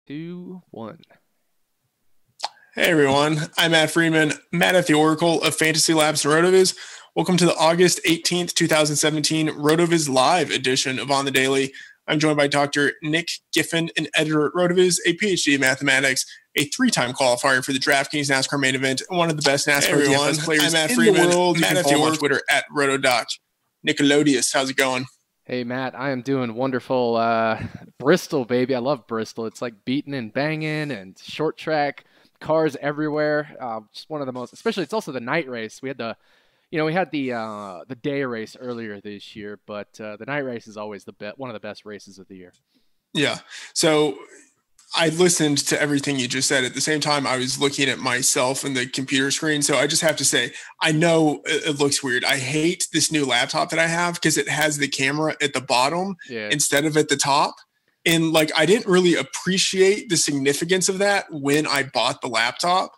2, 1. Hey everyone, I'm Matt Freeman, Matt at the Oracle of Fantasy Labs and RotoViz. Welcome to the August 18th, 2017 RotoViz Live edition of On the Daily. I'm joined by Dr. Nick Giffen, an editor at RotoViz, a PhD in mathematics, a three-time qualifier for the DraftKings NASCAR main event, and one of the best NASCAR DFS players I'm Matt Freeman, the world. Matt at the Oracle on Twitter at RotoDoc. Nickelodeus, how's it going? Hey, Matt, I am doing wonderful. Bristol, baby. I love Bristol. It's like beating and banging and short track, cars everywhere. Just one of the most, especially it's also the night race. We had the day race earlier this year, but the night race is always one of the best races of the year. Yeah. So I listened to everything you just said. At the same time, I was looking at myself in the computer screen. So I just have to say, I know it looks weird. I hate this new laptop that I have because it has the camera at the bottom instead of at the top. And I didn't really appreciate the significance of that when I bought the laptop.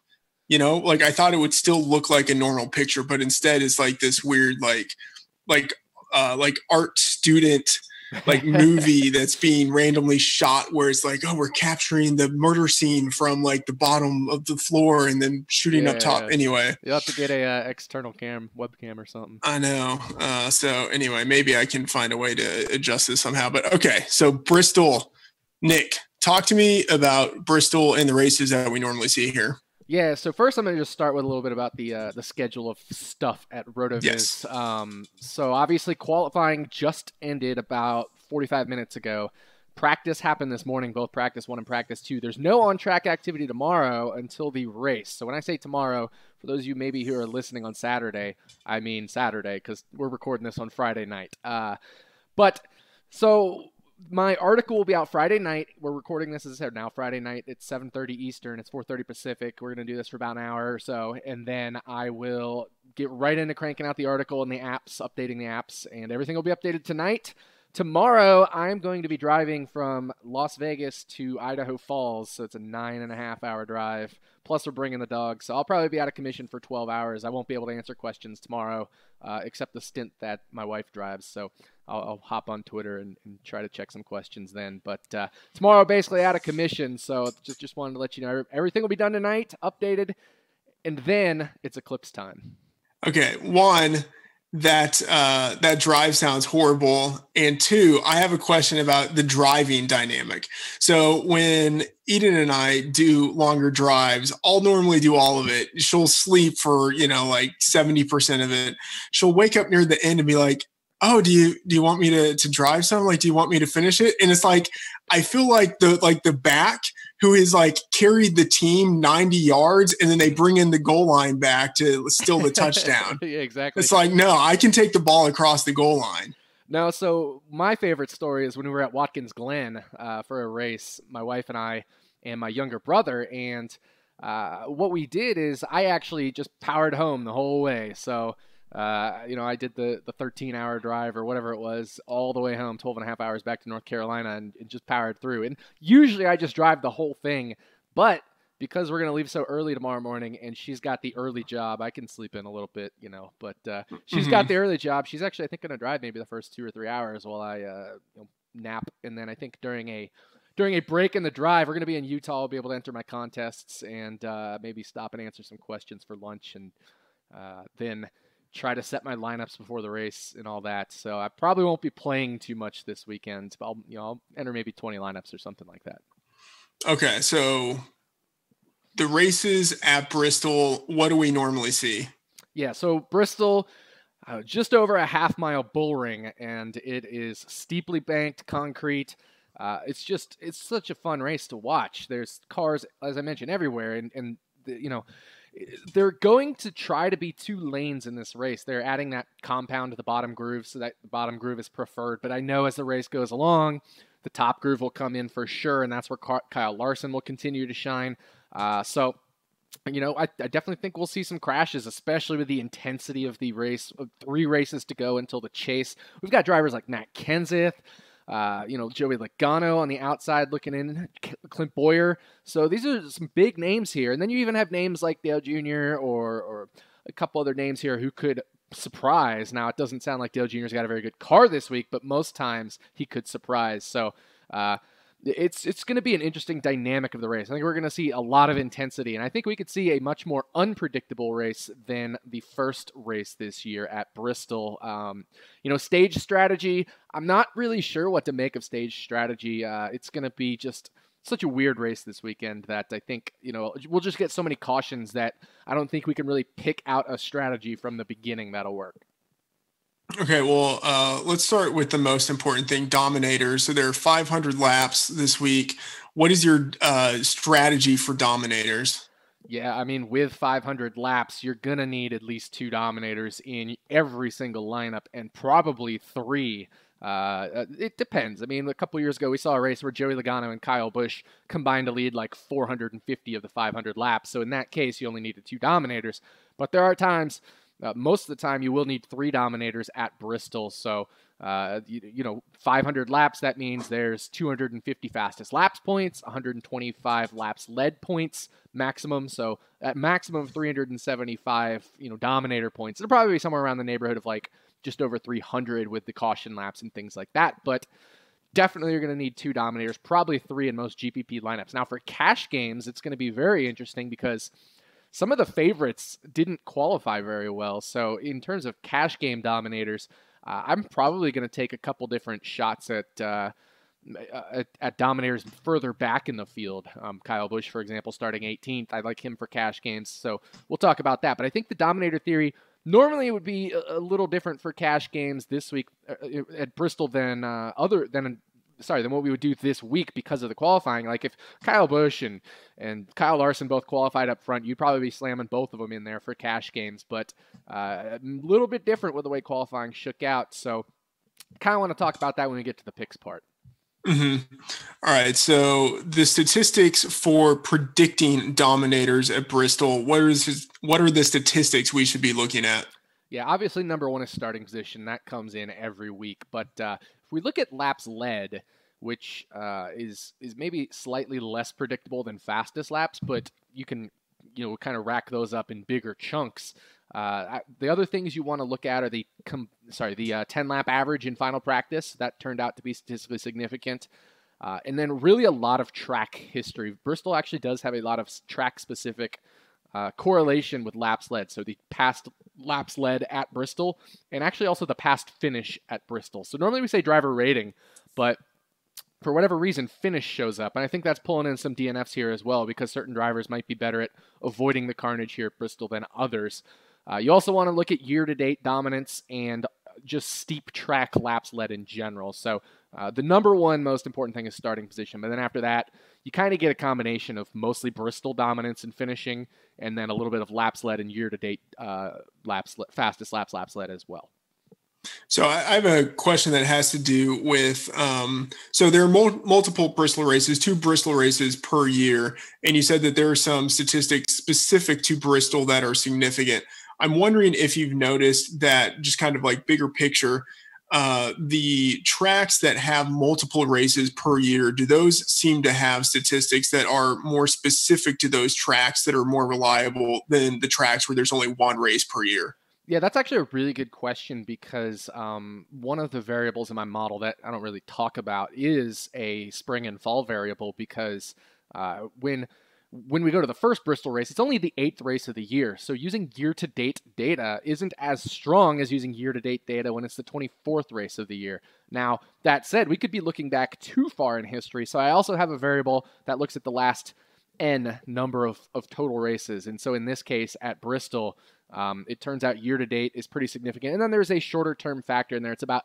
I thought it would still look like a normal picture, but instead it's like this weird, art student, movie that's being randomly shot where it's like, oh, we're capturing the murder scene from the bottom of the floor and then shooting up top. Anyway, you'll have to get a external webcam or something. I know. So anyway, maybe I can find a way to adjust this somehow, but okay. So Bristol, Nick, talk to me about Bristol and the races that we normally see here. Yeah, so first I'm going to just start with a little bit about the schedule of stuff at RotoViz. Yes. So obviously qualifying just ended about 45 minutes ago. Practice happened this morning, both practice 1 and practice 2. There's no on-track activity tomorrow until the race. So when I say tomorrow, for those of you maybe who are listening on Saturday, I mean Saturday because we're recording this on Friday night. My article will be out Friday night. We're recording this, as I said, now Friday night. It's 7:30 Eastern. It's 4:30 Pacific. We're going to do this for about an hour or so, and then I will get right into cranking out the article and the apps, updating the apps, and everything will be updated tonight. Tomorrow, I'm going to be driving from Las Vegas to Idaho Falls, so it's a 9.5-hour drive. Plus, we're bringing the dog, so I'll probably be out of commission for 12 hours. I won't be able to answer questions tomorrow, except the stint that my wife drives, so I'll hop on Twitter and try to check some questions then. But tomorrow, basically out of commission, so just wanted to let you know everything will be done tonight, updated, and then it's eclipse time. Okay, one, that drive sounds horrible, and two, I have a question about the driving dynamic. So when Eden and I do longer drives, I'll normally do all of it. She'll sleep for 70% of it. She'll wake up near the end and be like, oh, do you want me to drive some? Do you want me to finish it? And it's I feel like the back who is carried the team 90 yards and then they bring in the goal line back to steal the touchdown. Yeah, exactly. It's no, I can take the ball across the goal line. No, so my favorite story is when we were at Watkins Glen for a race, my wife and I and my younger brother. And what we did is I actually just powered home the whole way. So I did the 13-hour drive or whatever it was all the way home, 12.5 hours back to North Carolina and just powered through. And usually I just drive the whole thing, but because we're going to leave so early tomorrow morning and she's got the early job, I can sleep in a little bit, but she's got the early job. She's actually, I think, going to drive maybe the first 2 or 3 hours while I nap. And then I think during a break in the drive, we're going to be in Utah. I'll be able to enter my contests and maybe stop and answer some questions for lunch and then try to set my lineups before the race and all that. So I probably won't be playing too much this weekend. But I'll enter maybe 20 lineups or something like that. Okay, so the races at Bristol, what do we normally see? Yeah, so Bristol, just over a half-mile bull ring, and it is steeply banked concrete. It's such a fun race to watch. There's cars, as I mentioned, everywhere, and they're going to try to be 2 lanes in this race. They're adding that compound to the bottom groove so that the bottom groove is preferred. But I know as the race goes along, the top groove will come in for sure, and that's where Kyle Larson will continue to shine. I definitely think we'll see some crashes, especially with the intensity of the race. 3 races to go until the chase. We've got drivers like Matt Kenseth, Joey Logano on the outside looking in, Clint Boyer. So these are some big names here. And then you even have names like Dale Jr. or a couple other names here who could surprise. Now, it doesn't sound like Dale Jr.'s got a very good car this week, but most times he could surprise. So It's going to be an interesting dynamic of the race. I think we're going to see a lot of intensity, and I think we could see a much more unpredictable race than the first race this year at Bristol. Stage strategy, I'm not really sure what to make of stage strategy. It's going to be just such a weird race this weekend that I think, we'll just get so many cautions that I don't think we can really pick out a strategy from the beginning that'll work. Okay, well, let's start with the most important thing, Dominator. So there are 500 laps this week. What is your strategy for Dominators? Yeah, I mean, with 500 laps, you're going to need at least 2 Dominators in every single lineup and probably 3. It depends. I mean, a couple years ago, we saw a race where Joey Logano and Kyle Busch combined to lead like 450 of the 500 laps. So in that case, you only needed 2 Dominators. But there are times, most of the time, you will need 3 Dominators at Bristol. So, 500 laps, that means there's 250 fastest laps points, 125 laps led points maximum. So at maximum 375, Dominator points. It'll probably be somewhere around the neighborhood of like just over 300 with the caution laps and things like that. But definitely you're going to need 2 Dominators, probably 3 in most GPP lineups. Now for cash games, it's going to be very interesting because some of the favorites didn't qualify very well. So in terms of cash game Dominators, I'm probably going to take a couple different shots at Dominators further back in the field. Kyle Busch, for example, starting 18th. I like him for cash games, so we'll talk about that. But I think the Dominator theory normally it would be a little different for cash games this week at Bristol than what we would do this week because of the qualifying. Like if Kyle Busch and Kyle Larson both qualified up front, you'd probably be slamming both of them in there for cash games, but a little bit different with the way qualifying shook out. So kind of want to talk about that when we get to the picks part. Mm-hmm. All right. So the statistics for predicting Dominators at Bristol, what are the statistics we should be looking at? Yeah, obviously number 1 is starting position. That comes in every week. But if we look at laps led, which is maybe slightly less predictable than fastest laps, but you can kind of rack those up in bigger chunks. The other things you want to look at are the 10-lap average in final practice. That turned out to be statistically significant. And then really a lot of track history. Bristol actually does have a lot of track-specific correlation with laps led. So the past laps led at Bristol and actually also the past finish at Bristol. So normally we say driver rating, but for whatever reason, finish shows up. And I think that's pulling in some DNFs here as well because certain drivers might be better at avoiding the carnage here at Bristol than others. You also want to look at year-to-date dominance and just steep track laps led in general. So the number 1 most important thing is starting position. But then after that, you kind of get a combination of mostly Bristol dominance and finishing, and then a little bit of laps led and year-to-date fastest laps led as well. So I have a question that has to do with, so there are multiple Bristol races, 2 Bristol races per year. And you said that there are some statistics specific to Bristol that are significant. I'm wondering if you've noticed that just kind of like bigger picture, the tracks that have multiple races per year, do those seem to have statistics that are more specific to those tracks that are more reliable than the tracks where there's only 1 race per year? Yeah, that's actually a really good question because one of the variables in my model that I don't really talk about is a spring and fall variable because when we go to the first Bristol race, it's only the 8th race of the year. So using year-to-date data isn't as strong as using year-to-date data when it's the 24th race of the year. Now, that said, we could be looking back too far in history. So I also have a variable that looks at the last N number of total races. And so in this case, at Bristol, it turns out year-to-date is pretty significant. And then there's a shorter-term factor in there. It's about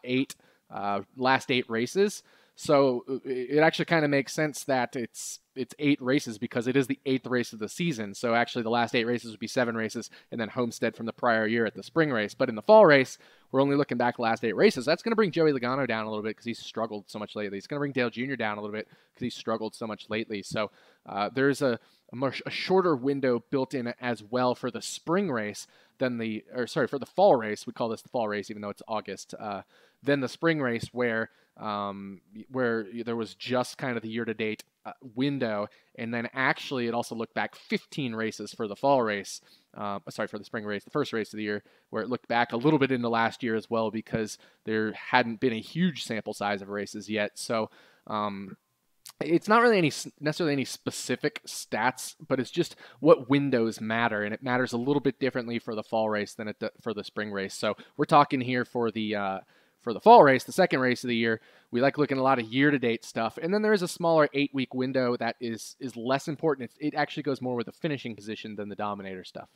last 8 races. So it actually kind of makes sense that it's 8 races because it is the 8th race of the season. So actually the last 8 races would be 7 races and then Homestead from the prior year at the spring race. But in the fall race, we're only looking back the last 8 races. That's going to bring Joey Logano down a little bit because he's struggled so much lately. It's going to bring Dale Jr. down a little bit because he's struggled so much lately. So there's a shorter window built in as well for the spring race than for the fall race. We call this the fall race, even though it's August. Than the spring race where there was just kind of the year-to-date window, and then actually it also looked back 15 races for the fall race, for the spring race, the first race of the year, where it looked back a little bit into last year as well because there hadn't been a huge sample size of races yet. So it's not really necessarily any specific stats, but it's just what windows matter, and it matters a little bit differently for the fall race than for the spring race. So we're talking here for the fall race, the second race of the year. We like looking at a lot of year-to-date stuff, and then there is a smaller 8-week window that is less important. It actually goes more with the finishing position than the Dominator stuff.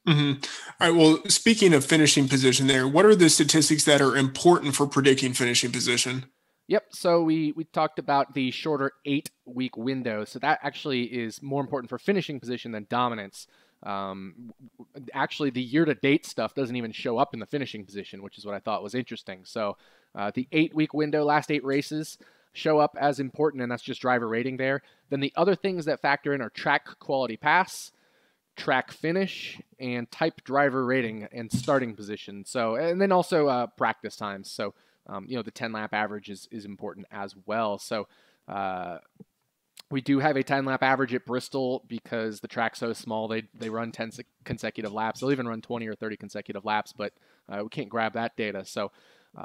Mm-hmm. All right. Well, speaking of finishing position there, what are the statistics that are important for predicting finishing position? Yep. So we talked about the shorter 8-week window. So that actually is more important for finishing position than dominance. Actually, the year-to-date stuff doesn't even show up in the finishing position, which is what I thought was interesting. So the 8-week window, last 8 races, show up as important, and that's just driver rating there. Then the other things that factor in are track quality pass, track finish, and type driver rating and starting position. So, and then also practice times. So, the 10-lap average is important as well. So we do have a 10-lap average at Bristol because the track's so small. They run 10 consecutive laps. They'll even run 20 or 30 consecutive laps, but we can't grab that data. So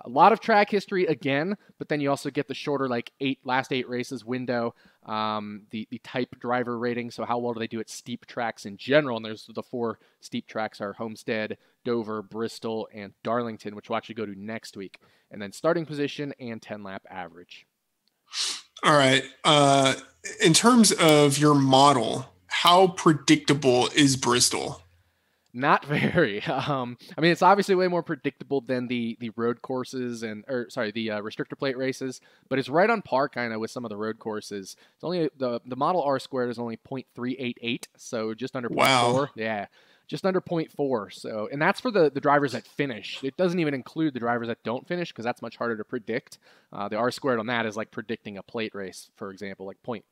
a lot of track history again, but then you also get the shorter, like last 8 races window, the type driver rating. So how well do they do at steep tracks in general? And there's the 4 steep tracks are Homestead, Dover, Bristol, and Darlington, which we'll actually go to next week. And then starting position and 10-lap average. All right. In terms of your model, how predictable is Bristol? Not very. It's obviously way more predictable than the road courses the restrictor plate races, but it's right on par kind of with some of the road courses. It's only the model R squared is only 0.388, so just under 0.4. Wow. Yeah, just under 0.4. So, and that's for the drivers that finish. It doesn't even include the drivers that don't finish because that's much harder to predict. The R squared on that is like predicting a plate race, for example, like 0.05,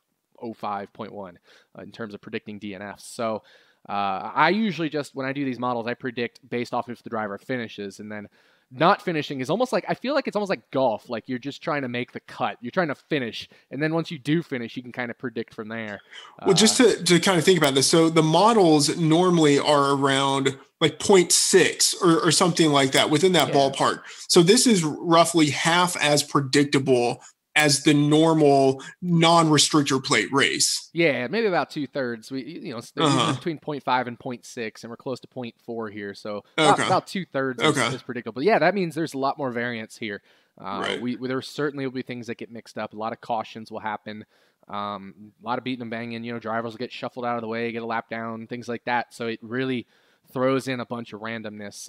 0.1 in terms of predicting DNFs. So. I usually just, when I do these models, I predict based off if the driver finishes, and then not finishing is almost like, I feel like it's almost like golf. Like you're just trying to make the cut. You're trying to finish. And then once you do finish, you can kind of predict from there. Well, just to kind of think about this. So the models normally are around like 0.6 or something like that within that ballpark. So this is roughly half as predictable as the normal non-restrictor plate race. Yeah, maybe about 2/3. We, they're between 0.5 and 0.6, and we're close to 0.4 here. So about 2/3 is predictable. But yeah, that means there's a lot more variance here. Right. There certainly will be things that get mixed up. A lot of cautions will happen. A lot of beating and banging. Drivers will get shuffled out of the way, get a lap down, things like that. So it really throws in a bunch of randomness.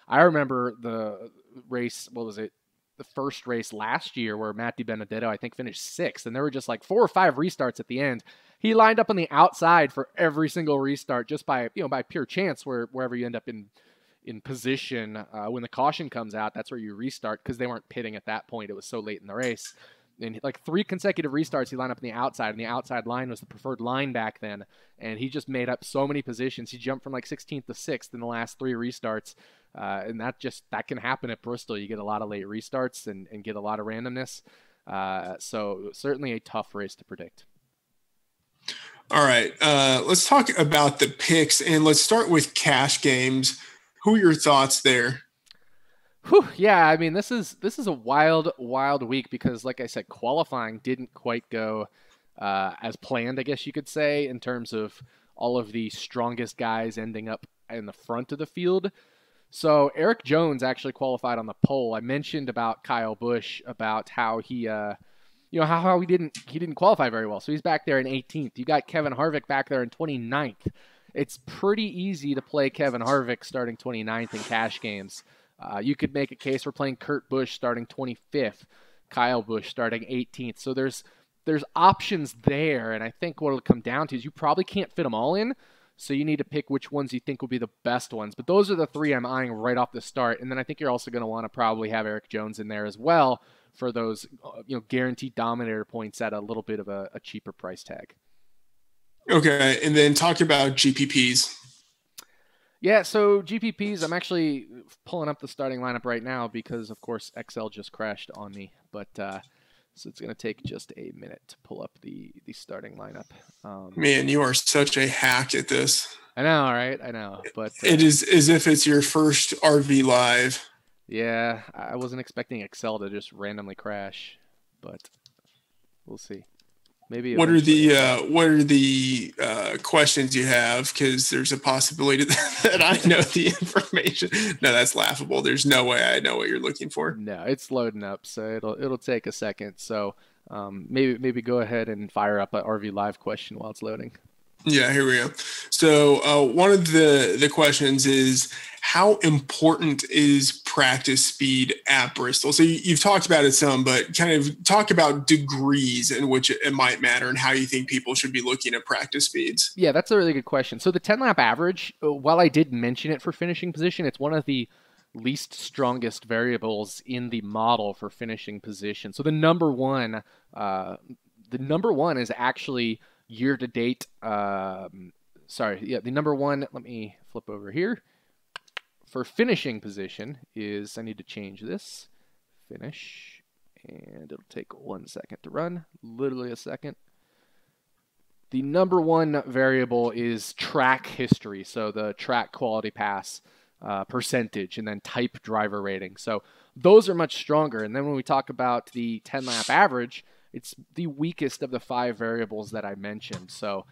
I remember the race. What was it? The first race last year where Matt DiBenedetto, I think, finished 6th, and there were just like 4 or 5 restarts at the end. He lined up on the outside for every single restart just by pure chance, wherever you end up in position. When the caution comes out, that's where you restart because they weren't pitting at that point. It was so late in the race. And like 3 consecutive restarts, he lined up on the outside, and the outside line was the preferred line back then. And he just made up so many positions. He jumped from like 16th to 6th in the last 3 restarts. And that can happen at Bristol. You get a lot of late restarts and get a lot of randomness. So certainly a tough race to predict. All right. Let's talk about the picks, and let's start with cash games. Who are your thoughts there? Whew, yeah, this is a wild week because, like I said, qualifying didn't quite go as planned, I guess you could say, in terms of all of the strongest guys ending up in the front of the field. So Eric Jones actually qualified on the pole. I mentioned about Kyle Busch, about how he, how he didn't qualify very well. So he's back there in 18th. You got Kevin Harvick back there in 29th. It's pretty easy to play Kevin Harvick starting 29th in cash games. You could make a case for playing Kurt Busch starting 25th, Kyle Busch starting 18th. So there's options there, and I think what it'll come down to is you probably can't fit them all in, so you need to pick which ones you think will be the best ones. But those are the 3 I'm eyeing right off the start, and then I think you're also going to want to probably have Eric Jones in there as well for those guaranteed Dominator points at a little bit of a cheaper price tag. Okay, and then talk about GPPs. Yeah, so GPPs, I'm actually pulling up the starting lineup right now because, of course, Excel just crashed on me. But so it's going to take just a minute to pull up the starting lineup. Man, you are such a hack at this. I know, right? I know. But it is as if it's your first RV Live. Yeah, I wasn't expecting Excel to just randomly crash, but we'll see. Maybe What are eventually. the questions you have? Because there's a possibility that I know the information. No, that's laughable. There's no way I know what you're looking for. No, it's loading up, so it'll take a second. So maybe go ahead and fire up an RV Live question while it's loading. Yeah, here we go. So one of the questions is, how important is practice speed at Bristol? So you've talked about it some, but kind of talk about degrees in which it might matter and how you think people should be looking at practice speeds. Yeah, that's a really good question. So the 10-lap average, while I did mention it for finishing position, it's one of the least strongest variables in the model for finishing position. So the number one is actually year to date. The number one, let me flip over here. For finishing position is, I need to change this, finish, and it'll take 1 second to run, literally a second. The number one variable is track history, so the track quality pass percentage, and then type driver rating. So those are much stronger. And then when we talk about the 10-lap average, it's the weakest of the 5 variables that I mentioned. So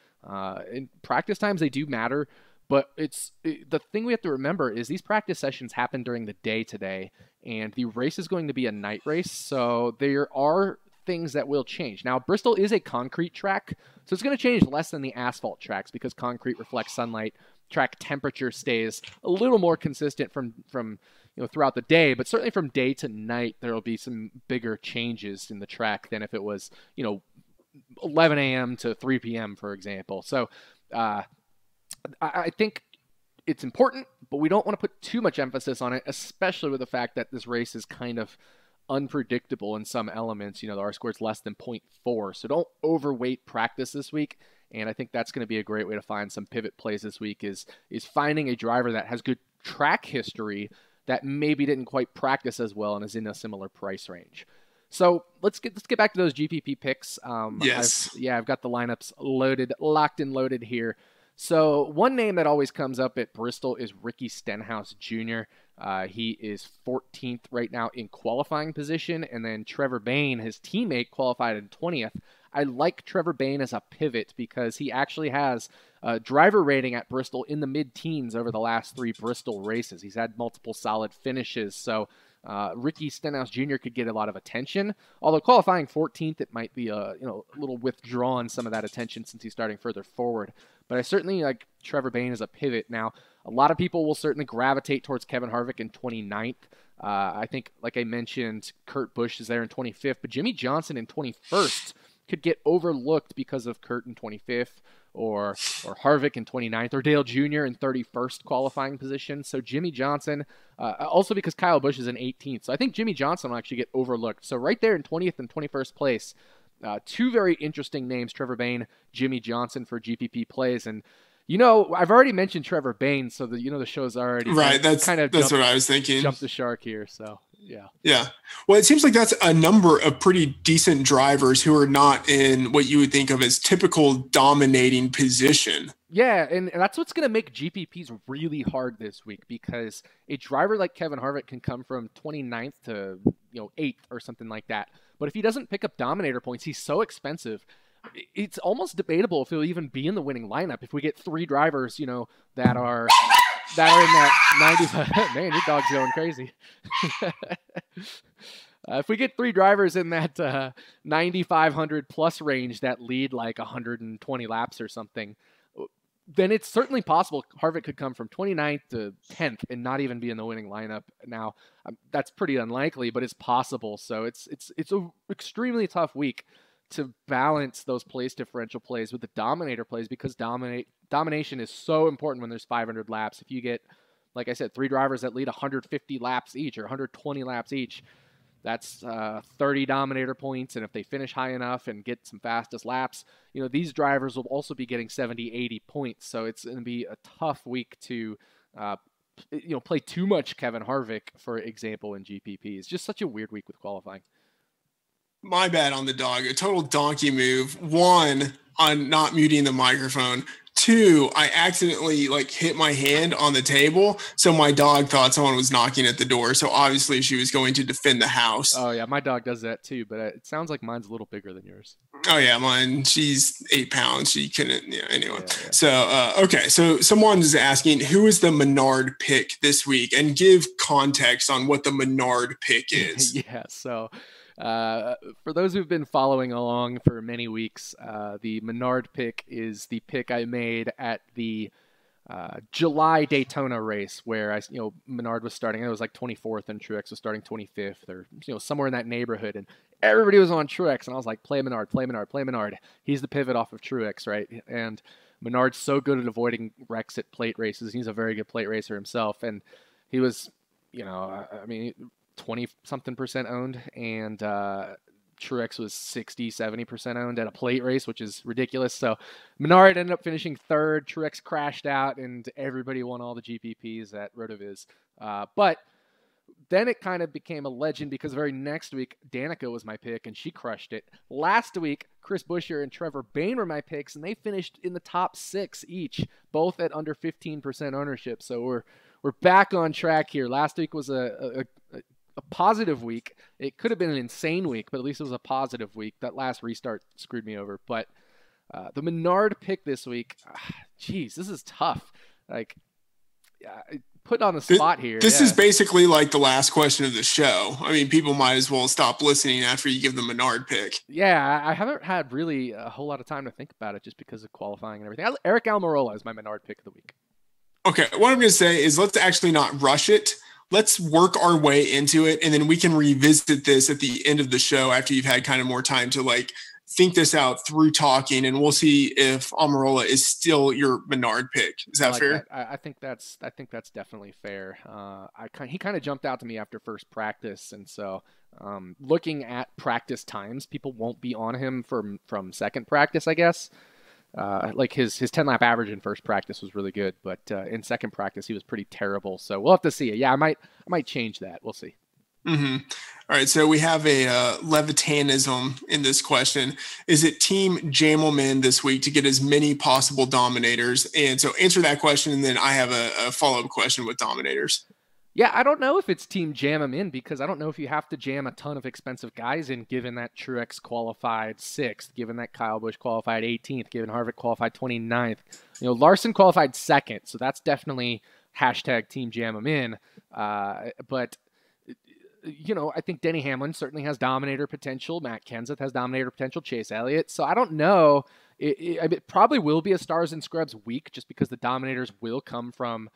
in practice times, they do matter. But the thing we have to remember is these practice sessions happen during the day today, and the race is going to be a night race. So there are things that will change. Now, Bristol is a concrete track, so it's going to change less than the asphalt tracks because concrete reflects sunlight. Track temperature stays a little more consistent from throughout the day, but certainly from day to night, there will be some bigger changes in the track than if it was 11 a.m. to 3 p.m., for example. So I think it's important, but we don't want to put too much emphasis on it, especially with the fact that this race is kind of unpredictable in some elements. The R-score is less than 0.4, so don't overweight practice this week. And I think that's going to be a great way to find some pivot plays this week is finding a driver that has good track history that maybe didn't quite practice as well and is in a similar price range. So let's get back to those GPP picks. Yes. I've got the lineups locked and loaded here. So one name that always comes up at Bristol is Ricky Stenhouse Jr. He is 14th right now in qualifying position, and then Trevor Bayne, his teammate, qualified in 20th. I like Trevor Bayne as a pivot because he actually has a driver rating at Bristol in the mid-teens over the last 3 Bristol races. He's had multiple solid finishes, so Ricky Stenhouse Jr. could get a lot of attention. Although qualifying 14th, it might be a little withdrawn some of that attention since he's starting further forward. But I certainly like Trevor Bayne as a pivot. Now, a lot of people will certainly gravitate towards Kevin Harvick in 29th. I think, like I mentioned, Kurt Busch is there in 25th, but Jimmy Johnson in 21st could get overlooked because of Kurt in 25th or Harvick in 29th or Dale Jr. in 31st qualifying position. So Jimmy Johnson, also because Kyle Busch is in 18th. So I think Jimmy Johnson will actually get overlooked. So right there in 20th and 21st place, 2 very interesting names, Trevor Bayne, Jimmy Johnson for GPP plays. And, I've already mentioned Trevor Bayne, so the show's already right. That's what I was thinking. Jump the shark here. So yeah. Yeah. Well, it seems like that's a number of pretty decent drivers who are not in what you would think of as typical dominating position. Yeah, and that's what's going to make GPPs really hard this week because a driver like Kevin Harvick can come from 29th to 8th or something like that. But if he doesn't pick up Dominator points, he's so expensive. It's almost debatable if he'll even be in the winning lineup if we get 3 drivers, that are in that 95. Man, your dog's going crazy. If we get 3 drivers in that 9,500 plus range that lead like 120 laps or something, then it's certainly possible Harvick could come from 29th to 10th and not even be in the winning lineup. Now, that's pretty unlikely, but it's possible. So it's an extremely tough week to balance those place differential plays with the Dominator plays because domination is so important when there's 500 laps. If you get, like I said, 3 drivers that lead 150 laps each or 120 laps each, that's 30 Dominator points. And if they finish high enough and get some fastest laps, these drivers will also be getting 70, 80 points. So it's going to be a tough week to, play too much Kevin Harvick, for example, in GPP. It's just such a weird week with qualifying. My bad on the dog. A total donkey move. 1, on not muting the microphone. 2, I accidentally like hit my hand on the table. So my dog thought someone was knocking at the door. So obviously she was going to defend the house. Oh yeah, my dog does that too, but it sounds like mine's a little bigger than yours. Oh yeah, mine. She's 8 pounds. She couldn't. Yeah. Anyway, Yeah. So okay. So someone is asking who is the Menard pick this week, and give context on what the Menard pick is. Yeah. So for those who've been following along for many weeks, the Menard pick is the pick I made at the July Daytona race where Menard was starting. It was like 24th and Truex was starting 25th or somewhere in that neighborhood, and everybody was on Truex, and I was like, play Menard, play Menard, play Menard. He's the pivot off of Truex, right? And Menard's so good at avoiding wrecks at plate races. He's a very good plate racer himself, and he was, 20-something% owned, and Truex was 60-70% owned at a plate race, which is ridiculous. So Menard ended up finishing third. Truex crashed out, and everybody won all the GPPs at RotoViz. But then it kind of became a legend because the very next week, Danica was my pick, and she crushed it. Last week, Chris Buescher and Trevor Bayne were my picks, and they finished in the top 6 each, both at under 15% ownership. So we're back on track here. Last week was a positive week. It could have been an insane week, but at least it was a positive week. That last restart screwed me over. But the Menard pick this week, geez, this is tough. Like, put on the spot here. This is basically like the last question of the show. I mean, people might as well stop listening after you give the Menard pick. Yeah, I haven't had really a whole lot of time to think about it just because of qualifying and everything. Eric Almirola is my Menard pick of the week. Okay, what I'm going to say is let's actually not rush it. Let's work our way into it, and then we can revisit this at the end of the show after you've had kind of more time to like think this out through talking, and we'll see if Almirola is still your Menard pick. Is that fair? I think that's definitely fair. He kind of jumped out to me after first practice, and so looking at practice times, people won't be on him from second practice, I guess. Like his 10-lap average in first practice was really good, but in second practice he was pretty terrible. So we'll have to see. Yeah, I might change that. We'll see. Mm-hmm. All right, so we have a Levitanism in this question. Is it Team Jamelman this week to get as many possible Dominators? And so answer that question, and then I have a follow-up question with Dominators. Yeah, I don't know if it's Team Jam him in because I don't know if you have to jam a ton of expensive guys in, given that Truex qualified 6th, given that Kyle Busch qualified 18th, given Harvick qualified 29th. Larson qualified 2nd, so that's definitely hashtag Team Jam him in. But I think Denny Hamlin certainly has Dominator potential. Matt Kenseth has Dominator potential. Chase Elliott. So I don't know. It probably will be a Stars and Scrubs week just because the Dominators will come from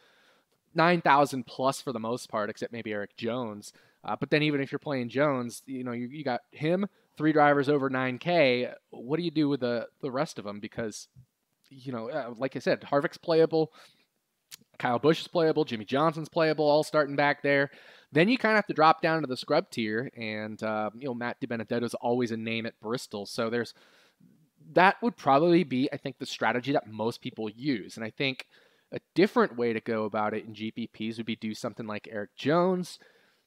9,000 plus for the most part, except maybe Eric Jones. But then even if you're playing Jones, you got him, 3 drivers over 9K. What do you do with the rest of them? Because, like I said, Harvick's playable. Kyle Busch is playable. Jimmy Johnson's playable, all starting back there. Then you kind of have to drop down to the scrub tier. And, Matt DiBenedetto is always a name at Bristol. So that would probably be, I think, the strategy that most people use. And I think a different way to go about it in GPPs would be do something like Eric Jones,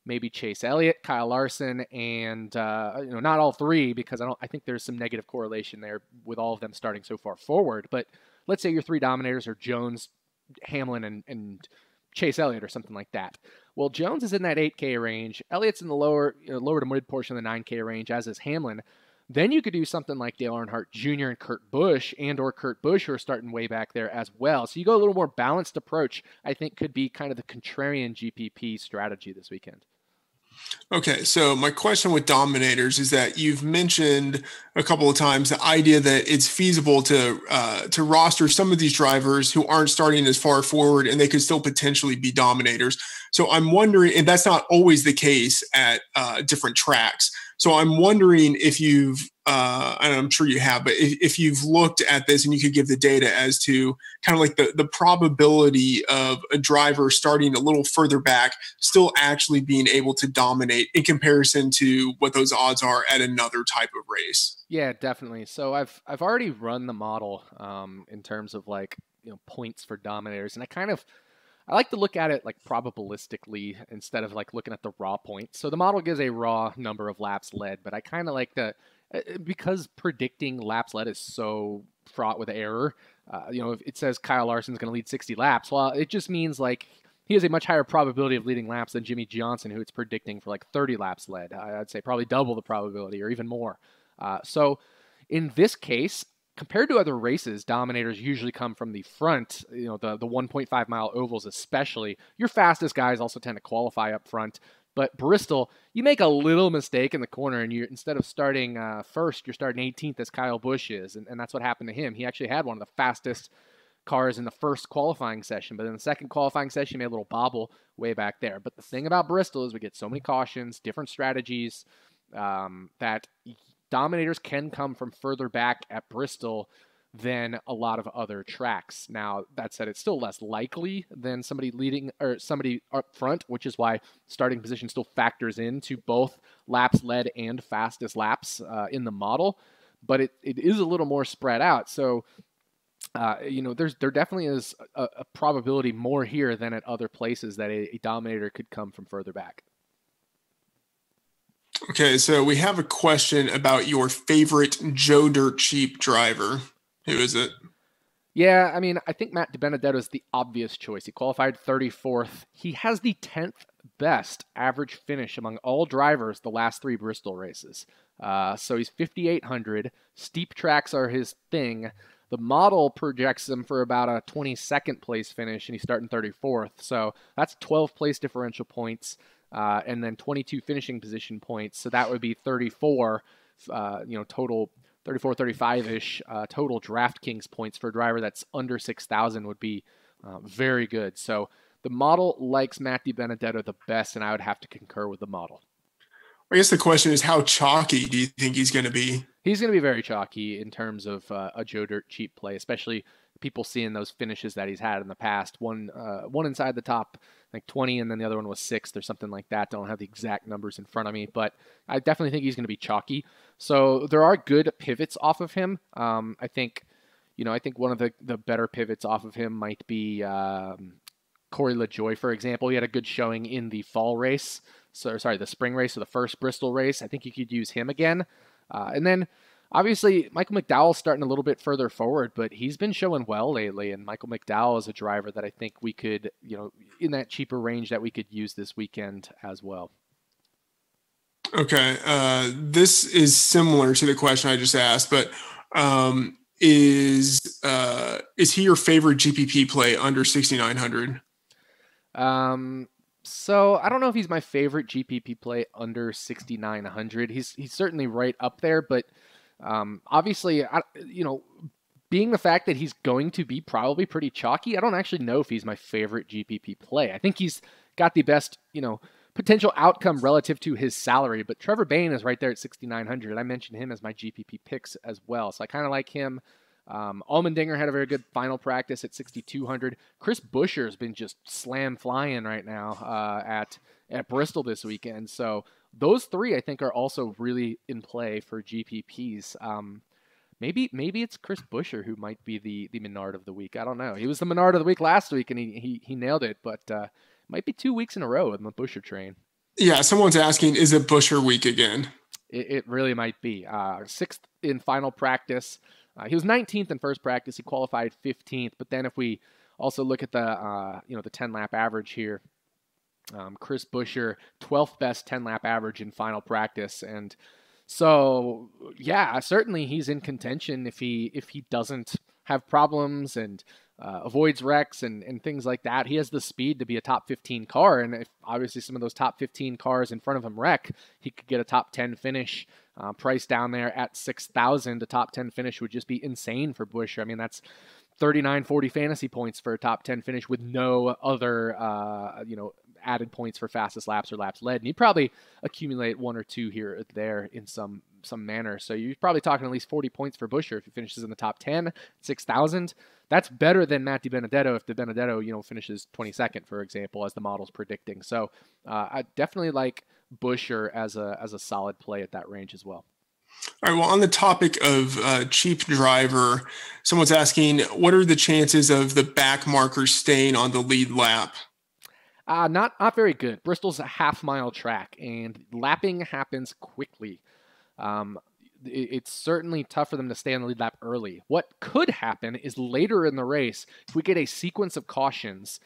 maybe Chase Elliott, Kyle Larson, and not all 3 because I think there's some negative correlation there with all of them starting so far forward. But let's say your 3 Dominators are Jones, Hamlin, and Chase Elliott or something like that. Well, Jones is in that 8K range. Elliott's in the lower to mid portion of the 9K range, as is Hamlin. Then you could do something like Dale Earnhardt Jr. and Kurt Busch or Kurt Busch, who are starting way back there as well. So you go a little more balanced approach, I think could be kind of the contrarian GPP strategy this weekend. Okay, so my question with Dominators is that you've mentioned a couple of times the idea that it's feasible to roster some of these drivers who aren't starting as far forward and they could still potentially be Dominators. So I'm wondering, and that's not always the case at different tracks. So I'm wondering if you've, and I'm sure you have, but if you've looked at this and you could give the data as to kind of like the probability of a driver starting a little further back, still actually being able to dominate in comparison to what those odds are at another type of race. Yeah, definitely. So I've already run the model in terms of points for Dominators, and I like to look at it like probabilistically instead of like looking at the raw points. So the model gives a raw number of laps led, but I kind of like because predicting laps led is so fraught with error. If it says Kyle Larson's going to lead 60 laps, well, it just means like he has a much higher probability of leading laps than Jimmy Johnson, who it's predicting for like 30 laps led. I'd say probably double the probability or even more. So in this case, compared to other races, Dominators usually come from the front, the 1.5 mile ovals especially. Your fastest guys also tend to qualify up front. But Bristol, you make a little mistake in the corner, and instead of starting first, you're starting 18th as Kyle Busch is, and that's what happened to him. He actually had one of the fastest cars in the first qualifying session, but in the second qualifying session, he made a little bobble way back there. But the thing about Bristol is we get so many cautions, different strategies, that Dominators can come from further back at Bristol than a lot of other tracks. Now, that said, it's still less likely than somebody leading or somebody up front, which is why starting position still factors into both laps led and fastest laps in the model, but it is a little more spread out. So, there definitely is a probability more here than at other places that a Dominator could come from further back. Okay, so we have a question about your favorite Joe Dirt Cheap driver. Who is it? Yeah, I mean, I think Matt DiBenedetto is the obvious choice. He qualified 34th. He has the 10th best average finish among all drivers the last 3 Bristol races. So he's 5,800. Steep tracks are his thing. The model projects him for about a 22nd place finish, and he's starting 34th. So that's 12 place differential points, and then 22 finishing position points. So that would be 34, total 34, 35-ish total DraftKings points for a driver that's under 6,000 would be very good. So the model likes Matt DiBenedetto the best, and I would have to concur with the model. I guess the question is, how chalky do you think he's going to be? He's going to be very chalky in terms of a Joe Dirt cheap play, especially people seeing those finishes that he's had in the past. One inside the top, like 20, and then the other one was 6th or something like that. Don't have the exact numbers in front of me, but I definitely think he's going to be chalky. So there are good pivots off of him. I think one of the better pivots off of him might be Corey LaJoie, for example. He had a good showing in the fall race. The spring race, so the first Bristol race. I think you could use him again. And then, obviously, Michael McDowell's starting a little bit further forward, but he's been showing well lately, and Michael McDowell is a driver that I think we could, in that cheaper range that we could use this weekend as well. Okay. This is similar to the question I just asked, but is he your favorite GPP play under 6,900? So I don't know if he's my favorite GPP play under 6,900. He's certainly right up there, but obviously, being the fact that he's going to be probably pretty chalky, I don't actually know if he's my favorite GPP play. I think he's got the best, potential outcome relative to his salary, but Trevor Bayne is right there at 6,900. I mentioned him as my GPP picks as well, so I kind of like him. Allmendinger had a very good final practice at 6,200. Chris Buescher has been just slam flying right now at Bristol this weekend. So those 3 I think are also really in play for GPPs. Maybe it's Chris Buescher who might be the Menard of the week. I don't know. He was the Menard of the week last week and he nailed it, but might be 2 weeks in a row in the Buescher train. Yeah, someone's asking, is it Buescher week again? It really might be. 6th in final practice. He was 19th in first practice. He qualified 15th. But then if we also look at the 10-lap average here, Chris Buescher, 12th best 10-lap average in final practice. And so, yeah, certainly he's in contention if he doesn't have problems and avoids wrecks and things like that. He has the speed to be a top 15 car. And if obviously some of those top 15 cars in front of him wreck, he could get a top 10 finish. Price down there at 6,000, a top 10 finish would just be insane for Buescher. I mean, that's 39, 40 fantasy points for a top 10 finish with no other, added points for fastest laps or laps led. And he'd probably accumulate 1 or 2 here or there in some manner. So you're probably talking at least 40 points for Buescher if he finishes in the top 10, 6,000. That's better than Matt DiBenedetto if DiBenedetto, finishes 22nd, for example, as the model's predicting. So I definitely like Buescher as a solid play at that range as well. All right. Well, on the topic of cheap driver, someone's asking, what are the chances of the back marker staying on the lead lap? Not very good. Bristol's a half-mile track, and lapping happens quickly. it's certainly tough for them to stay on the lead lap early. What could happen is later in the race, if we get a sequence of cautions,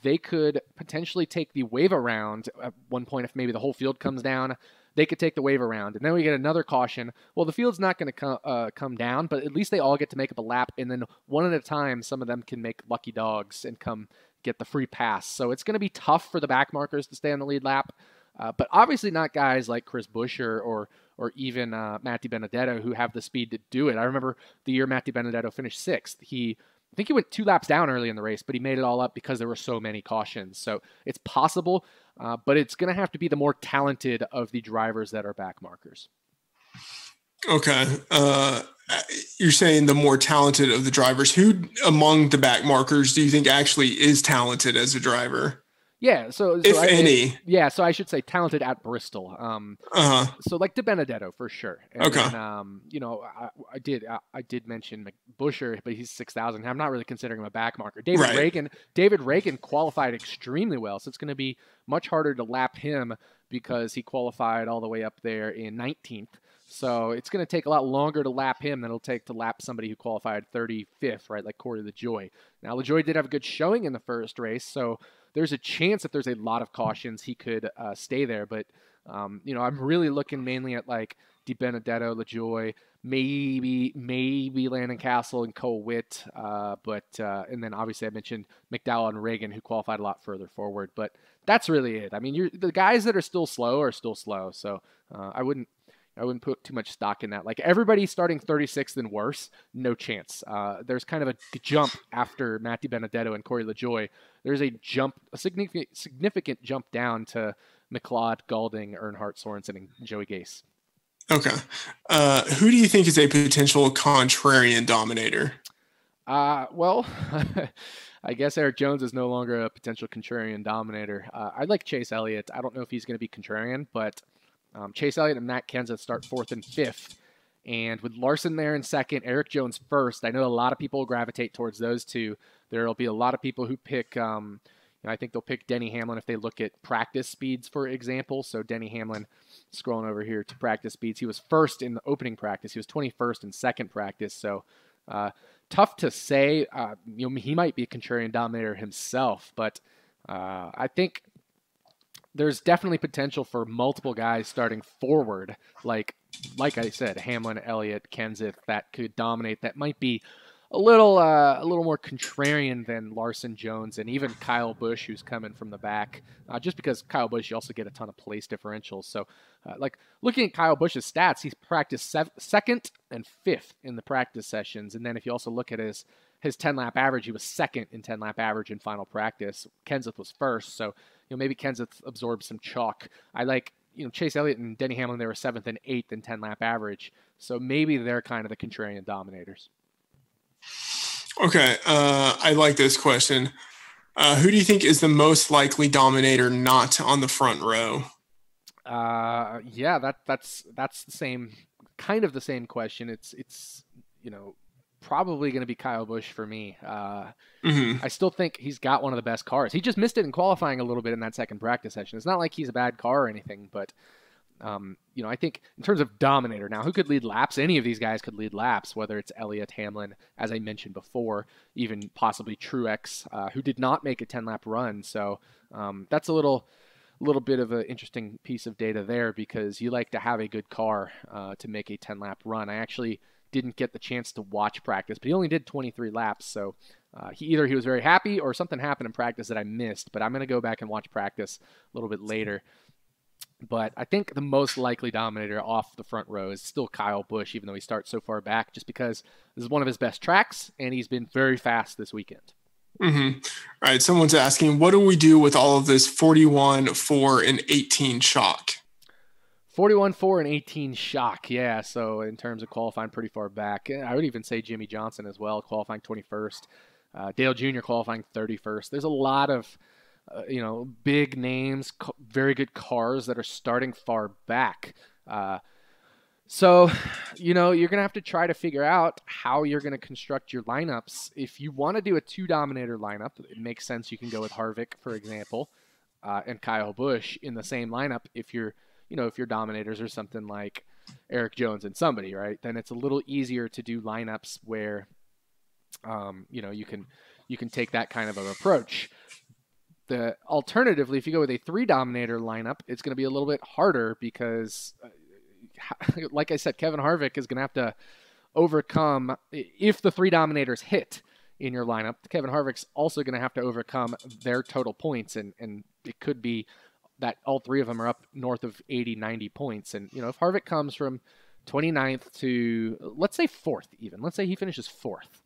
they could potentially take the wave around at one point. If maybe the whole field comes down, they could take the wave around, and then we get another caution. Well, the field's not going to come down, but at least they all get to make up a lap, and then one at a time, some of them can make lucky dogs and come get the free pass. So it's going to be tough for the back markers to stay on the lead lap, but obviously not guys like Chris Buescher or even Matt DiBenedetto who have the speed to do it. I remember the year Matt DiBenedetto finished 6th. I think he went 2 laps down early in the race, but he made it all up because there were so many cautions. So it's possible, but it's going to have to be the more talented of the drivers that are back markers. Okay. You're saying the more talented of the drivers. Who among the back markers do you think actually is talented as a driver? Yeah, so if any. Yeah, so I should say talented at Bristol. So like DiBenedetto for sure. And okay. Then, I did mention Buescher, but he's 6,000. I'm not really considering him a back marker. David Reagan qualified extremely well, so it's going to be much harder to lap him because he qualified all the way up there in 19th. So it's going to take a lot longer to lap him than it'll take to lap somebody who qualified 35th, right? Like Corey LaJoie. Now LaJoie did have a good showing in the first race, so there's a chance if there's a lot of cautions he could stay there. But, I'm really looking mainly at like DiBenedetto, LaJoie, maybe Landon Castle and Cole Witt. And then obviously I mentioned McDowell and Reagan who qualified a lot further forward. But that's really it. I mean, the guys that are still slow are still slow. So I wouldn't put too much stock in that. Like everybody starting 36th and worse, no chance. There's kind of a jump after Matt DiBenedetto and Corey LaJoie. There's a significant jump down to McLeod, Gaulding, Earnhardt, Sorensen, and Joey Gase. Okay. Who do you think is a potential contrarian dominator? Well, I guess Eric Jones is no longer a potential contrarian dominator. I like Chase Elliott. I don't know if he's going to be contrarian, but Chase Elliott and Matt Kenseth start 4th and 5th. And with Larson there in 2nd, Eric Jones 1st, I know a lot of people gravitate towards those two. There will be a lot of people who pick, I think they'll pick Denny Hamlin if they look at practice speeds, for example. So Denny Hamlin, scrolling over here to practice speeds, he was 1st in the opening practice. He was 21st in second practice. So tough to say. He might be a contrarian dominator himself, but I think there's definitely potential for multiple guys starting forward, like I said, Hamlin, Elliott, Kenseth, that could dominate. That might be a little more contrarian than Larson, Jones, and even Kyle Busch, who's coming from the back. Just because Kyle Busch, you also get a ton of place differentials. So, looking at Kyle Busch's stats, he's practiced 2nd and 5th in the practice sessions, and then if you also look at his 10-lap average, he was 2nd in 10-lap average in final practice. Kenseth was 1st, so maybe Kenseth absorbed some chalk. I like Chase Elliott and Denny Hamlin, they were 7th and 8th in 10-lap average, so maybe they're kind of the contrarian dominators. Okay, I like this question. Who do you think is the most likely dominator not on the front row? That's the same kind of the same question. It's probably going to be Kyle Busch for me. I still think he's got one of the best cars. He just missed it in qualifying a little bit in that second practice session. It's not like he's a bad car or anything, but I think in terms of dominator now, who could lead laps? Any of these guys could lead laps, whether it's Elliott, Hamlin, as I mentioned before, even possibly Truex, who did not make a 10-lap run. So that's a little bit of an interesting piece of data there because you like to have a good car to make a 10-lap run. I actually didn't get the chance to watch practice, but he only did 23 laps. So he was very happy or something happened in practice that I missed, but I'm going to go back and watch practice a little bit later. But I think the most likely dominator off the front row is still Kyle Busch, even though he starts so far back, just because this is one of his best tracks, and he's been very fast this weekend. All right, someone's asking, what do we do with all of this 41, 4, and 18 shock? 41, 4, and 18 shock, yeah. So in terms of qualifying pretty far back, I would even say Jimmy Johnson as well, qualifying 21st. Dale Jr. qualifying 31st. There's a lot of big names, very good cars that are starting far back. So you're going to have to try to figure out how you're going to construct your lineups. If you want to do a 2-dominator lineup, it makes sense. You can go with Harvick, for example, and Kyle Busch in the same lineup. If your dominators are something like Eric Jones and somebody, right? Then it's a little easier to do lineups where, you can take that kind of an approach. Alternatively, if you go with a 3 Dominator lineup, it's going to be a little bit harder because, like I said, Kevin Harvick is going to have to overcome, if the 3 Dominators hit in your lineup, Kevin Harvick's also going to have to overcome their total points, and it could be that all 3 of them are up north of 80, 90 points. And, if Harvick comes from 29th to, let's say 4th even, let's say he finishes 4th,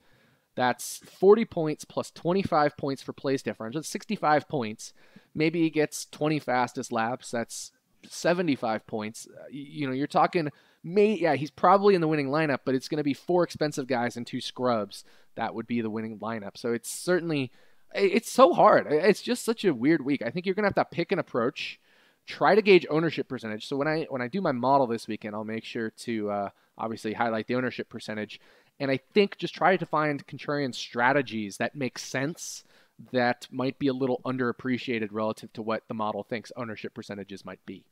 that's 40 points plus 25 points for place differential. That's 65 points. Maybe he gets 20 fastest laps. That's 75 points. You're talking, he's probably in the winning lineup, but it's going to be 4 expensive guys and 2 scrubs. That would be the winning lineup. So it's so hard. It's just such a weird week. I think you're going to have to pick an approach, try to gauge ownership percentage. So when I do my model this weekend, I'll make sure to obviously highlight the ownership percentage. And I think just try to find contrarian strategies that make sense, that might be a little underappreciated relative to what the model thinks ownership percentages might be.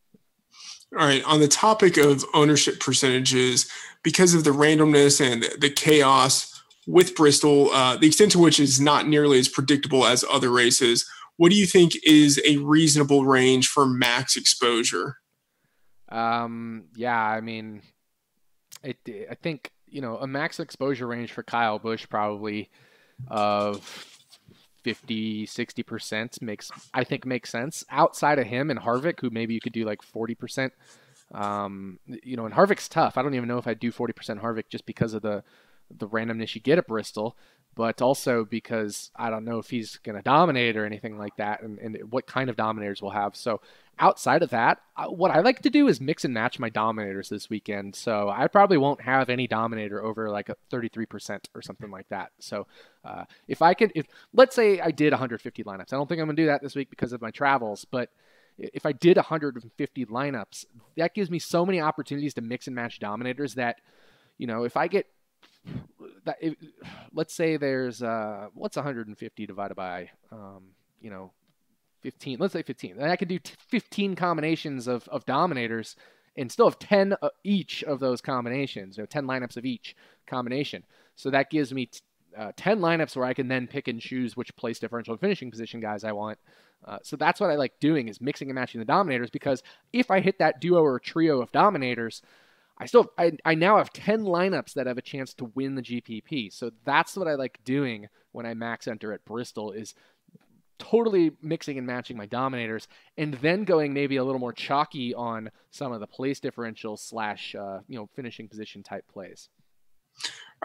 All right. On the topic of ownership percentages, because of the randomness and the chaos with Bristol, the extent to which is not nearly as predictable as other races, what do you think is a reasonable range for max exposure? I think, a max exposure range for Kyle Busch probably of 50, 60% makes sense. Outside of him and Harvick, who maybe you could do like 40%. And Harvick's tough. I don't even know if I'd do 40% Harvick just because of the randomness you get at Bristol, but also because I don't know if he's going to dominate or anything like that, and what kind of dominators we'll have. So outside of that, what I like to do is mix and match my dominators this weekend. So I probably won't have any dominator over like a 33% or something like that. So if let's say I did 150 lineups, I don't think I'm going to do that this week because of my travels, but if I did 150 lineups, that gives me so many opportunities to mix and match dominators that, if I get let's say there's what's 150 divided by 15, let's say 15, and I can do 15 combinations of dominators and still have 10 each of those combinations, 10 lineups of each combination. So that gives me 10 lineups where I can then pick and choose which place differential and finishing position guys I want. So that's what I like doing, is mixing and matching the dominators, because if I hit that duo or trio of dominators, I now have 10 lineups that have a chance to win the GPP. So that's what I like doing when I max enter at Bristol, is totally mixing and matching my dominators, and then going maybe a little more chalky on some of the place differential / finishing position type plays.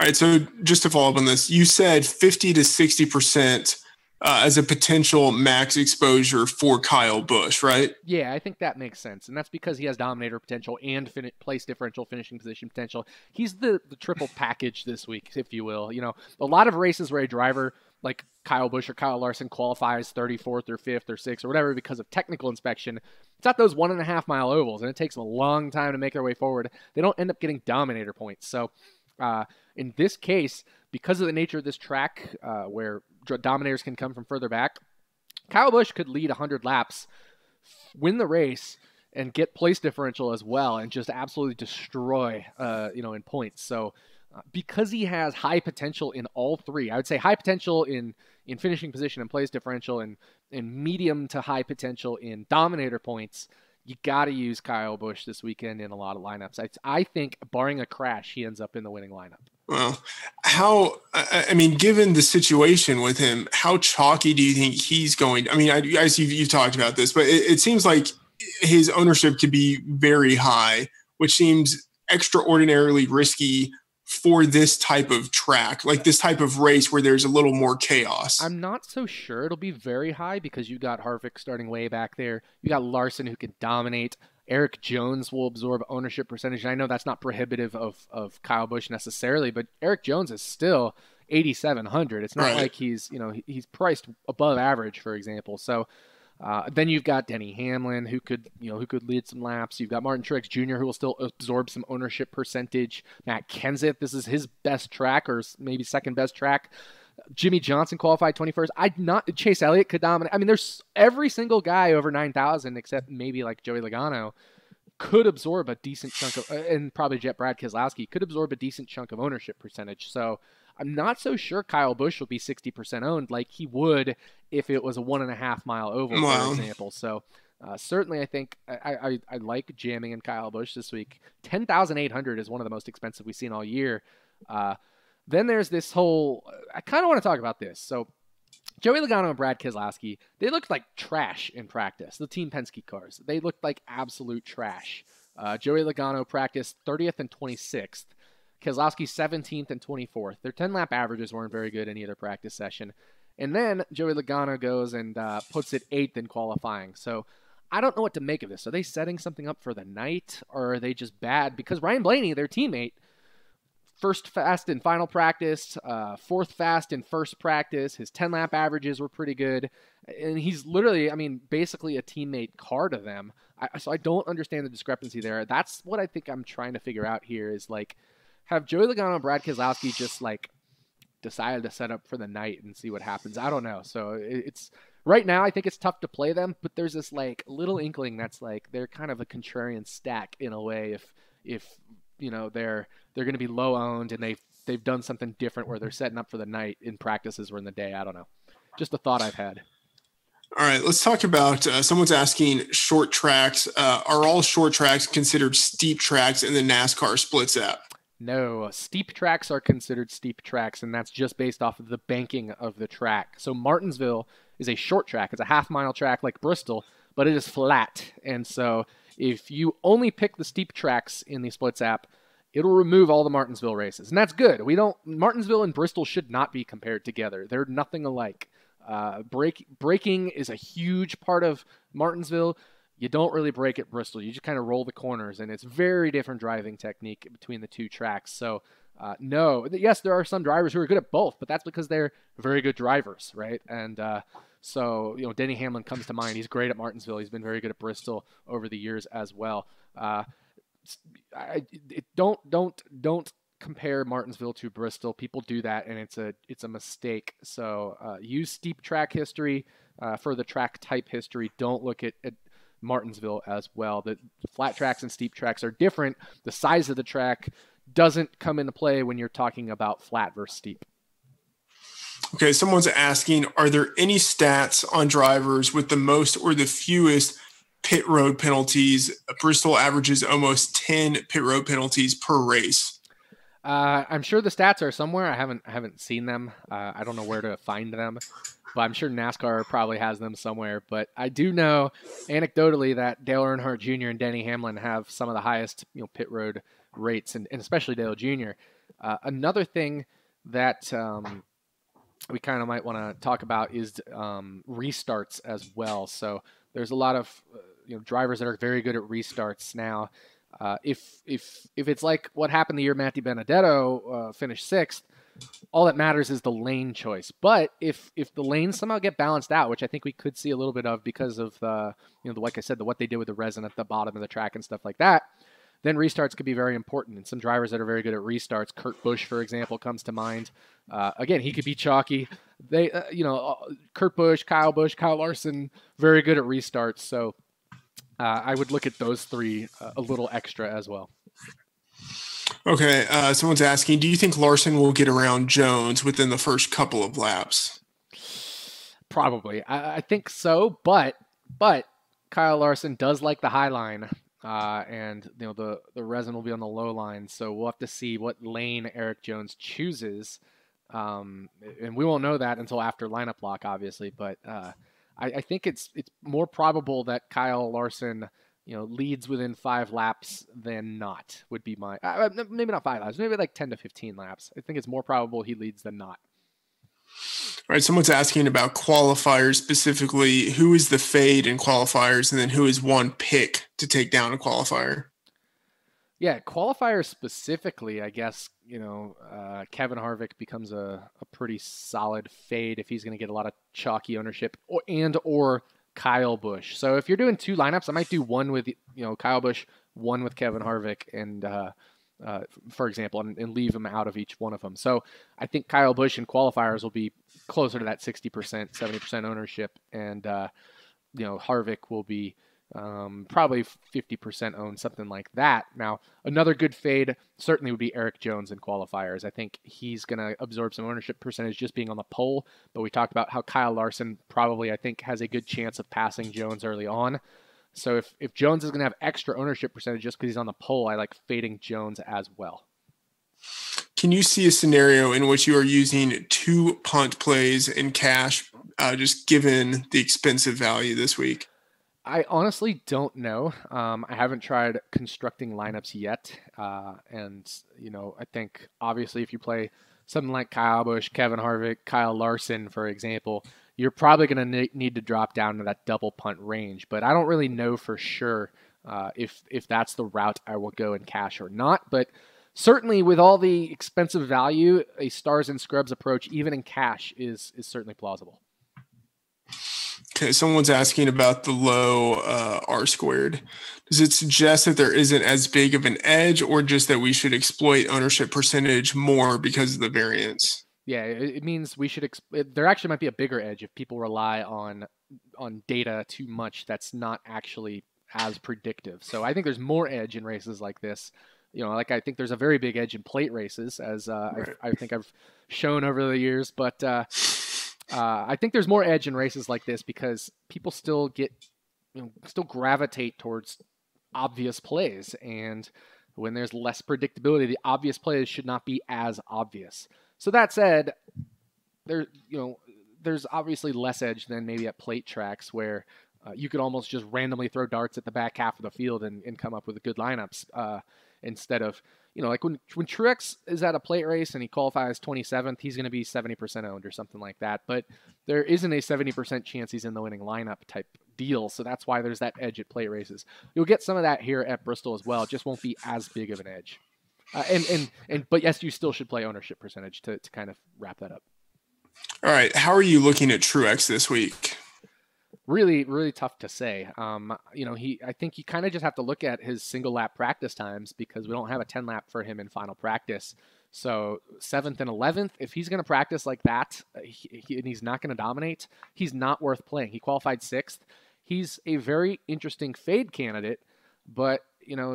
All right. So just to follow up on this, you said 50 to 60% as a potential max exposure for Kyle Busch, right? Yeah, I think that makes sense. And that's because he has dominator potential and place differential, finishing position potential. He's the triple package this week, if you will. A lot of races where a driver like Kyle Busch or Kyle Larson qualifies 34th or 5th or 6th or whatever because of technical inspection, it's not those 1.5 mile ovals, and it takes them a long time to make their way forward. They don't end up getting dominator points. So in this case, because of the nature of this track, where dominators can come from further back, Kyle Busch could lead 100 laps, win the race, and get place differential as well, and just absolutely destroy, in points. So because he has high potential in all 3, I would say high potential in finishing position and place differential, and medium to high potential in dominator points, you got to use Kyle Busch this weekend in a lot of lineups. I think, barring a crash, he ends up in the winning lineup. Well, given the situation with him, how chalky do you think he's going? You've talked about this, but it seems like his ownership could be very high, which seems extraordinarily risky for this type of track, like this type of race where there's a little more chaos. I'm not so sure it'll be very high, because you got Harvick starting way back there. You got Larson, who can dominate. Eric Jones will absorb ownership percentage. And I know that's not prohibitive of Kyle Busch necessarily, but Eric Jones is still 8,700. It's not like he's priced above average, for example. So then you've got Denny Hamlin, who could lead some laps. You've got Martin Truex Jr., who will still absorb some ownership percentage. Matt Kenseth, this is his best track, or maybe second best track. Jimmy Johnson qualified 21st. Chase Elliott could dominate. There's every single guy over 9,000 except maybe like Joey Logano could absorb a decent chunk of, and probably Brad Keselowski could absorb a decent chunk of ownership percentage. So I'm not so sure Kyle Busch will be 60% owned like he would if it was a 1.5 mile oval, for example. So certainly I think I like jamming in Kyle Busch this week. 10,800 is one of the most expensive we've seen all year. Then there's this whole, I kind of want to talk about this. So Joey Logano and Brad Keselowski, they looked like trash in practice. The Team Penske cars, they looked like absolute trash. Joey Logano practiced 30th and 26th. Keselowski 17th and 24th. Their 10-lap averages weren't very good in either practice session. And then Joey Logano goes and puts it 8th in qualifying. So I don't know what to make of this. Are they setting something up for the night, or are they just bad? Because Ryan Blaney, their teammate, first fast in final practice, fourth fast in first practice. His 10-lap averages were pretty good. And he's literally, I mean, basically a teammate car to them. So I don't understand the discrepancy there. That's what I think I'm trying to figure out here is, like, have Joey Logano and Brad Keselowski just, like, decided to set up for the night and see what happens? I don't know. So it's right now, I think it's tough to play them, but there's this, like, little inkling that's, like, they're kind of a contrarian stack in a way if you know, they're going to be low owned and they've done something different where they're setting up for the night in practices or in the day. I don't know. Just a thought I've had. All right, let's talk about someone's asking short tracks. Are all short tracks considered steep tracks in the NASCAR splits app? No, steep tracks are considered steep tracks, and that's just based off of the banking of the track. So Martinsville is a short track. It's a half-mile track like Bristol, but it is flat. And so if you only pick the steep tracks in the splits app, it'll remove all the Martinsville races. And that's good. Martinsville and Bristol should not be compared together. They're nothing alike. Braking is a huge part of Martinsville. You don't really brake at Bristol. You just kind of roll the corners, and it's very different driving technique between the two tracks. So no, yes, there are some drivers who are good at both, but that's because they're very good drivers, right? And so, you know, Denny Hamlin comes to mind. He's great at Martinsville. He's been very good at Bristol over the years as well. Don't compare Martinsville to Bristol. People do that, and it's a mistake. So use steep track history for the track type history. Don't look at Martinsville as well. The flat tracks and steep tracks are different. The size of the track doesn't come into play when you're talking about flat versus steep. Okay, someone's asking, are there any stats on drivers with the most or the fewest pit road penalties? Bristol averages almost 10 pit road penalties per race. I'm sure the stats are somewhere. I haven't seen them. I don't know where to find them, but I'm sure NASCAR probably has them somewhere. But I do know anecdotally that Dale Earnhardt Jr. and Denny Hamlin have some of the highest, you know, pit road rates, and especially Dale Jr. Another thing that we kind of might want to talk about is restarts as well. So there's a lot of drivers that are very good at restarts now. If it's like what happened the year Matty Benedetto finished 6th, all that matters is the lane choice. But if the lanes somehow get balanced out, which I think we could see a little bit of because of like I said, what they did with the resin at the bottom of the track and stuff like that, then restarts could be very important. And some drivers that are very good at restarts, Kurt Busch, for example, comes to mind. Again, he could be chalky. Kurt Busch, Kyle Larson, very good at restarts. So I would look at those three a little extra as well. Okay, someone's asking, do you think Larson will get around Jones within the first couple of laps? Probably. I think so, but Kyle Larson does like the high line, and the resin will be on the low line, so we'll have to see what lane Eric Jones chooses, and we won't know that until after lineup lock, obviously, but I think it's more probable that Kyle Larson leads within 5 laps than not, would be my, maybe not 5 laps, maybe like 10 to 15 laps. I think it's more probable he leads than not. All right, someone's asking about qualifiers specifically. Who is the fade in qualifiers, and then who is one pick to take down a qualifier? Yeah, qualifiers specifically, I guess, Kevin Harvick becomes a pretty solid fade if he's going to get a lot of chalky ownership, or Kyle Busch. So if you're doing 2 lineups, I might do one with Kyle Busch, one with Kevin Harvick, and for example, and leave him out of each one of them. So I think Kyle Busch in qualifiers will be closer to that 60%, 70% ownership, and Harvick will be Probably 50% owned, something like that. Now, another good fade certainly would be Eric Jones in qualifiers. I think he's going to absorb some ownership percentage just being on the pole, but we talked about how Kyle Larson probably, I think, has a good chance of passing Jones early on. So if Jones is going to have extra ownership percentage just because he's on the pole, I like fading Jones as well. Can you see a scenario in which you are using 2 punt plays in cash, just given the expensive value this week? I honestly don't know. I haven't tried constructing lineups yet. And, I think obviously if you play something like Kyle Busch, Kevin Harvick, Kyle Larson, for example, you're probably going to need to drop down to that double punt range. But I don't really know for sure if that's the route I will go in cash or not. But certainly with all the expensive value, a stars and scrubs approach, even in cash, is certainly plausible. Okay, someone's asking about the low R squared. Does it suggest that there isn't as big of an edge, or just that we should exploit ownership percentage more because of the variance? Yeah, it means we should. There actually might be a bigger edge if people rely on data too much. That's not actually as predictive. So I think there's more edge in races like this. Like I think there's a very big edge in plate races, as right. I think I've shown over the years, but. I think there's more edge in races like this because people still still gravitate towards obvious plays. And when there's less predictability, the obvious plays should not be as obvious. So that said, there's obviously less edge than maybe at plate tracks where you could almost just randomly throw darts at the back half of the field and come up with good lineups instead of, like when Truex is at a plate race and he qualifies 27th, he's going to be 70% owned or something like that. But there isn't a 70% chance he's in the winning lineup type deal. So that's why there's that edge at plate races. You'll get some of that here at Bristol as well. It just won't be as big of an edge. But yes, you still should play ownership percentage to kind of wrap that up. All right. How are you looking at Truex this week? Really, really tough to say. I think you kind of just have to look at his single lap practice times because we don't have a 10 lap for him in final practice. So 7th and 11th, if he's going to practice like that and he's not going to dominate, he's not worth playing. He qualified 6th. He's a very interesting fade candidate, but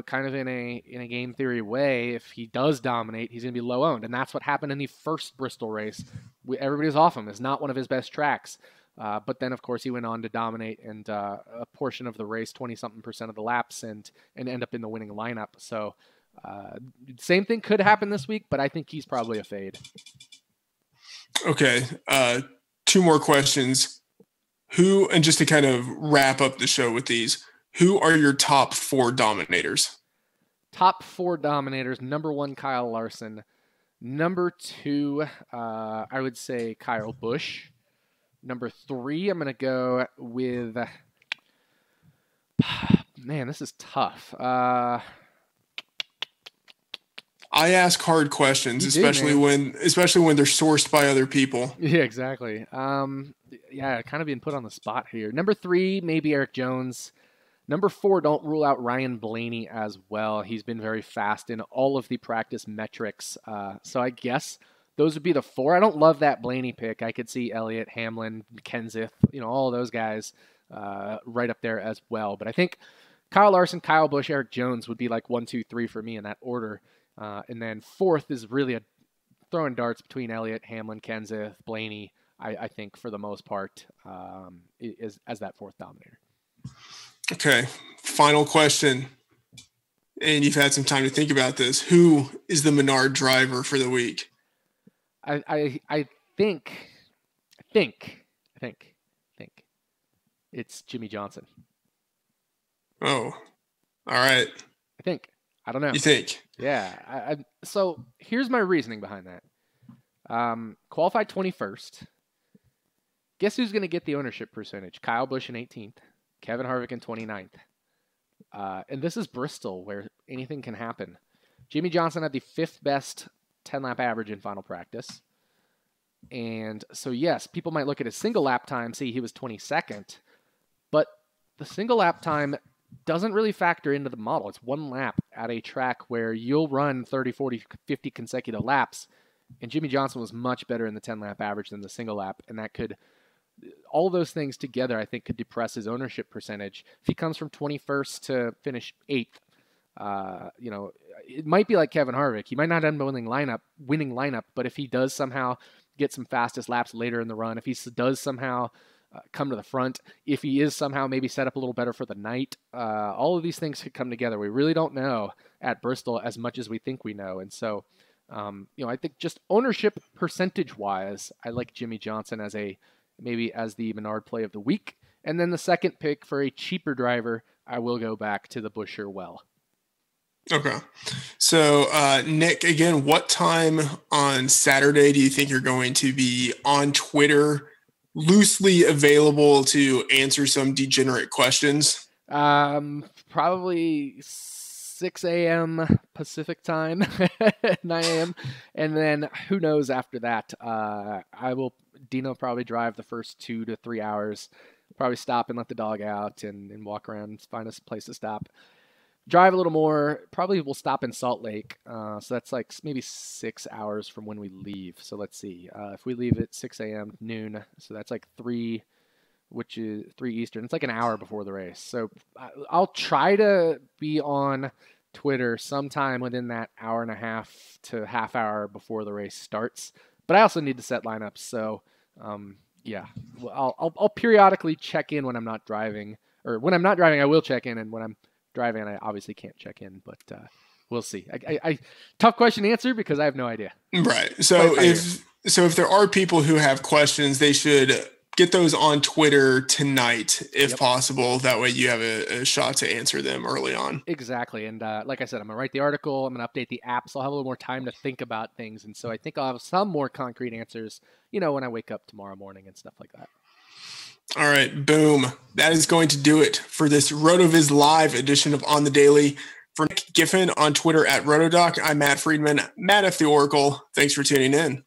kind of in a game theory way, if he does dominate, he's going to be low owned. And that's what happened in the first Bristol race. Everybody's off him. It's not one of his best tracks. But then, of course, he went on to dominate and a portion of the race, 20-something% of the laps, and end up in the winning lineup. So same thing could happen this week, but I think he's probably a fade. Okay. 2 more questions. And just to kind of wrap up the show with these, who are your top 4 dominators? Top 4 dominators. Number 1, Kyle Larson. Number 2, I would say Kyle Busch. Number 3, I'm going to go with... Man, this is tough. I ask hard questions, especially when they're sourced by other people. Yeah, exactly. Kind of being put on the spot here. Number 3, maybe Eric Jones. Number 4, don't rule out Ryan Blaney as well. He's been very fast in all of the practice metrics. So I guess... those would be the 4. I don't love that Blaney pick. I could see Elliott, Hamlin, Kenseth, all of those guys right up there as well. But I think Kyle Larson, Kyle Busch, Eric Jones would be like 1, 2, 3 for me in that order. And then 4th is really a throwing darts between Elliott, Hamlin, Kenseth, Blaney, I think for the most part, as that 4th dominator. Okay. Final question. And you've had some time to think about this. Who is the Menard driver for the week? I think it's Jimmy Johnson. Oh, all right. I don't know. You think? Yeah. So here's my reasoning behind that. Qualified 21st. Guess who's going to get the ownership percentage? Kyle Busch in 18th, Kevin Harvick in 29th. And this is Bristol where anything can happen. Jimmy Johnson had the 5th best 10-lap average in final practice. And so, yes, people might look at his single lap time, see he was 22nd, but the single lap time doesn't really factor into the model. It's 1 lap at a track where you'll run 30, 40, 50 consecutive laps, and Jimmy Johnson was much better in the 10-lap average than the single lap, and that could all those things together, I think, could depress his ownership percentage. If he comes from 21st to finish 8th, it might be like Kevin Harvick. He might not end up winning lineup, but if he does somehow get some fastest laps later in the run, if he does somehow come to the front, if he is somehow maybe set up a little better for the night, all of these things could come together. We really don't know at Bristol as much as we think we know. And so, I think just ownership percentage-wise, I like Jimmy Johnson as the Menard play of the week. And then the second pick for a cheaper driver, I will go back to the Buescher well. Okay. So, Nick, again, what time on Saturday do you think you're going to be on Twitter, loosely available to answer some degenerate questions? Probably 6 a.m. Pacific time, 9 a.m. And then who knows after that. Dino probably drive the first 2 to 3 hours, probably stop and let the dog out and walk around and find a place to stop. Drive a little more, probably we'll stop in Salt Lake. So that's like maybe 6 hours from when we leave. So let's see. If we leave at 6 a.m. noon, so that's like 3, which is 3 Eastern. It's like an hour before the race. So I'll try to be on Twitter sometime within that hour and a half to half hour before the race starts. But I also need to set lineups. So I'll periodically check in when I'm not driving. Or when I'm not driving, I will check in, and when I'm driving, I obviously can't check in, but we'll see. I tough question to answer because I have no idea. Right. So if there are people who have questions, they should get those on Twitter tonight, if possible. That way you have a shot to answer them early on. Exactly. And like I said, I'm going to write the article. I'm going to update the app, so I'll have a little more time to think about things. And so I think I'll have some more concrete answers, when I wake up tomorrow morning and stuff like that. All right, boom. That is going to do it for this RotoViz Live edition of On the Daily. For Nick Giffen on Twitter at RotoDoc, I'm Matt Friedman, Matt F. the Oracle. Thanks for tuning in.